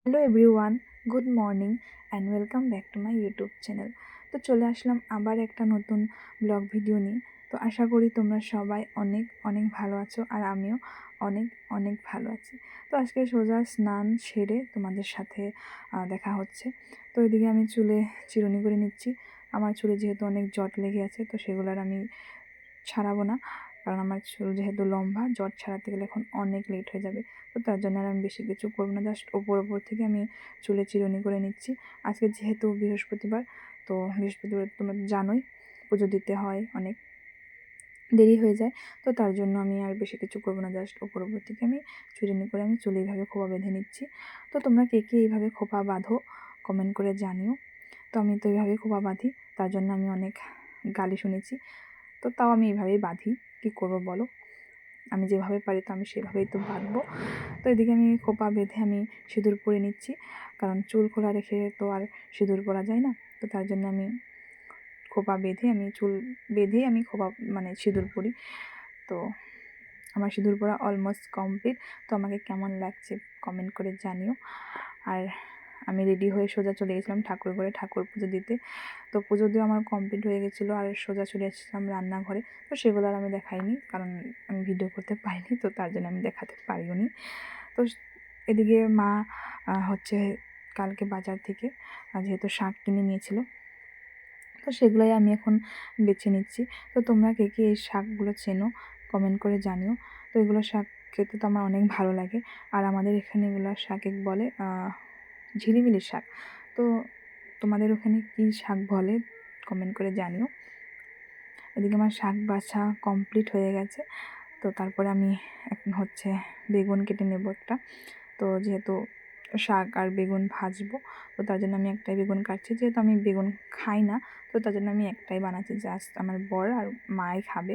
Hello everyone, good morning and welcome back to my YouTube channel. তো চলে আসলাম আবার একটা নতুন ব্লগ ভিডিও নিয়ে। তো আশা করি তোমরা সবাই অনেক অনেক ভালো আছো, আর আমিও অনেক অনেক ভালো আছি। তো আজকে সোজা স্নান সেরে তোমাদের সাথে দেখা হচ্ছে। তো এদিকে আমি চুলে চিরুনি করে নিচ্ছি। আমার চুলে যেহেতু অনেক জট লেগে আছে, তো সেগুলোর আমি ছাড়াবো না, কারণ আমার চুল যেহেতু লম্বা, জট ছাড়াতে গেলে এখন অনেক লেট হয়ে যাবে। তো তার জন্য আর আমি বেশি কিছু করবো না, জাস্ট ওপর থেকে আমি চুলে চিরুনি করে নিচ্ছি। আজকে যেহেতু বৃহস্পতিবার, তো বৃহস্পতিবার তোমরা জানোই পুজো দিতে হয়, অনেক দেরি হয়ে যায়। তো তার জন্য আমি আর বেশি কিছু করবো না, জাস্ট ওপর থেকে আমি চিরুনি করে আমি চুলে এইভাবে খোপা বেঁধে নিচ্ছি। তো তোমরা কে কে এইভাবে খোপা বাঁধো কমেন্ট করে জানিও। তো আমি তো এইভাবেই খোপা বাঁধি, তার জন্য আমি অনেক গালি শুনেছি। তো তাও আমি এইভাবেই বাঁধি, কী করবো বলো, আমি যেভাবে পারি তো আমি সেভাবেই তো বাঁধবো। তো এদিকে আমি খোপা বেঁধে আমি সিঁদুর পরে নিচ্ছি, কারণ চুল খোলা রেখে তো আর সিঁদুর পরা যায় না। তো তার জন্য আমি খোপা বেঁধে আমি চুল বেঁধেই আমি খোপা মানে সিঁদুর পরি। তো আমার সিঁদুর পরা অলমোস্ট কমপ্লিট। তো আমাকে কেমন লাগছে কমেন্ট করে জানিও। আর আমি রেডি হয়ে সোজা চলে গেছিলাম ঠাকুর ঘরে ঠাকুর পুজো দিতে। তো পুজো দিয়ে আমার কমপ্লিট হয়ে গেছিলো, আর সোজা চলে এসেছিলাম রান্নাঘরে। তো সেগুলো আর আমি দেখাইনি, কারণ আমি ভিডিও করতে পারিনি, তো তার জন্য আমি দেখাতে পারিও নি। তো এদিকে মা হচ্ছে কালকে বাজার থেকে যেহেতু শাক কিনে নিয়েছিল, তো সেগুলোই আমি এখন বেছে নিচ্ছি। তো তোমরা কে কে এই শাকগুলো চেনো কমেন্ট করে জানিও। তো এগুলো শাক খেতে তো আমার অনেক ভালো লাগে, আর আমাদের এখানে এগুলো শাকে বলে ঝিলিমিলি শাক। তো তোমাদের ওখানে কী শাক বলে কমেন্ট করে জানিও। এদিকে আমার শাক বাছা কমপ্লিট হয়ে গেছে। তো তারপরে আমি এখন হচ্ছে বেগুন কেটে নেব একটা। তো যেহেতু শাক আর বেগুন ভাজবো, তো তার জন্য আমি একটাই বেগুন কাটছি। যেহেতু আমি বেগুন খাই না, তো তার জন্য আমি একটাই বানাচ্ছি, জাস্ট আমার বর আর মাই খাবে।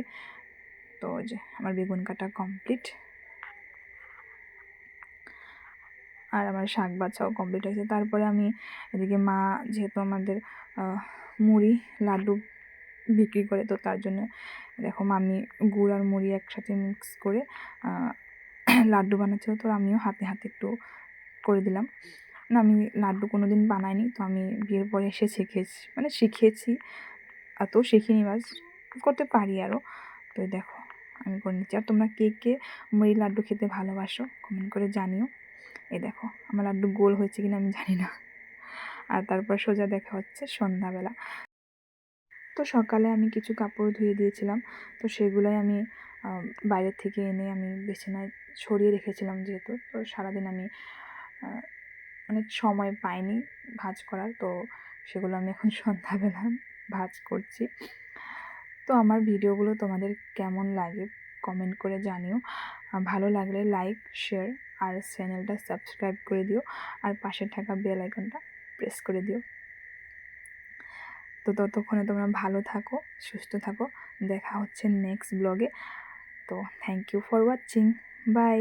তো যে আমার বেগুন কাটা কমপ্লিট, আর আমার শাক বাছাও কমপ্লিট হয়েছে। তারপরে আমি এদিকে মা যেহেতু আমাদের মুড়ি লাড্ডু বিক্রি করে, তো তার জন্য দেখো আমি গুড় আর মুড়ি একসাথে মিক্স করে লাড্ডু বানাচ্ছিল। তো আমিও হাতে হাতে একটু করে দিলাম। না, আমি লাড্ডু কোনো দিন বানাইনি, তো আমি বিয়ের পরে এসে শিখেছি, এত শিখিনি, বাস করতে পারি আরও। তো দেখো আমি করে নিচ্ছি। আর তোমরা কে কে মুড়ি লাড্ডু খেতে ভালোবাসো কমেন্ট করে জানিও। এই দেখো আমার লাড্ডু গোল হয়েছে কিনা আমি জানি না। আর তারপর সোজা দেখা হচ্ছে সন্ধ্যাবেলা। তো সকালে আমি কিছু কাপড় ধুয়ে দিয়েছিলাম, তো সেগুলোই আমি বাইরে থেকে এনে আমি বিছানায় ছড়িয়ে রেখেছিলাম। যেহেতু তো সারাদিন আমি অনেক সময় পাইনি ভাঁজ করার, তো সেগুলো আমি এখন সন্ধ্যাবেলা ভাঁজ করছি। তো আমার ভিডিওগুলো তোমাদের কেমন লাগে কমেন্ট করে জানিও। ভালো লাগলে লাইক, শেয়ার আর চ্যানেলটা সাবস্ক্রাইব করে দিও, আর পাশে থাকা বেল আইকনটা প্রেস করে দিও। তো ততক্ষণে তোমরা ভালো থাকো, সুস্থ থাকো। দেখা হচ্ছে নেক্সট ব্লগে। তো thank you for watching, by.